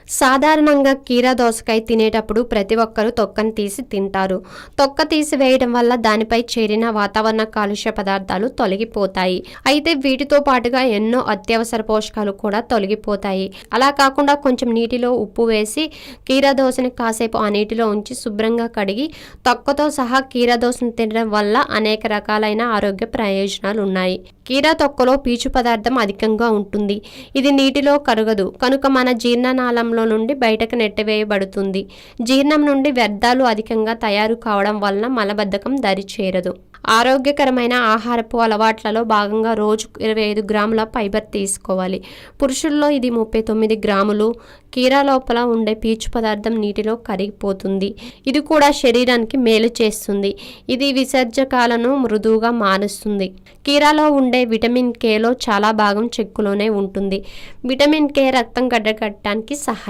సాధారణంగా కీరా దోసకాయ తినేటప్పుడు ప్రతి ఒక్కరూ తొక్కను తీసి తింటారు. తొక్క తీసివేయడం వల్ల దానిపై చేరిన వాతావరణ కాలుష్య పదార్థాలు తొలగిపోతాయి. అయితే వీటితో పాటుగా ఎన్నో అత్యవసర పోషకాలు కూడా తొలగిపోతాయి. అలా కాకుండా కొంచెం నీటిలో ఉప్పు వేసి కీరా దోసని కాసేపు ఆ నీటిలో ఉంచి శుభ్రంగా కడిగి తొక్కతో సహా కీరా దోసను తినడం వల్ల అనేక రకాలైన ఆరోగ్య ప్రయోజనాలు ఉన్నాయి. కీరా తొక్కలో పీచు పదార్థం అధికంగా ఉంటుంది. ఇది నీటిలో కరగదు కనుక మన జీర్ణనాళంలో నుండి బయటకు నెట్టివేయబడుతుంది. జీర్ణం నుండి వ్యర్థాలు అధికంగా తయారు కావడం వలన మలబద్ధకం దరిచేరదు. ఆరోగ్యకరమైన ఆహారపు అలవాట్లలో భాగంగా రోజు 25 గ్రాముల ఫైబర్ తీసుకోవాలి. పురుషుల్లో ఇది 39 గ్రాములు. కీరా లోపల ఉండే పీచు పదార్థం నీటిలో కరిగిపోతుంది. ఇది కూడా శరీరానికి మేలు చేస్తుంది. ఇది విసర్జకాలను మృదువుగా మారుస్తుంది. కీరాలో ఉండే విటమిన్ కేలో చాలా భాగం చెక్కులోనే ఉంటుంది. విటమిన్ కే రక్తం గడ్డకట్టడానికి సహాయం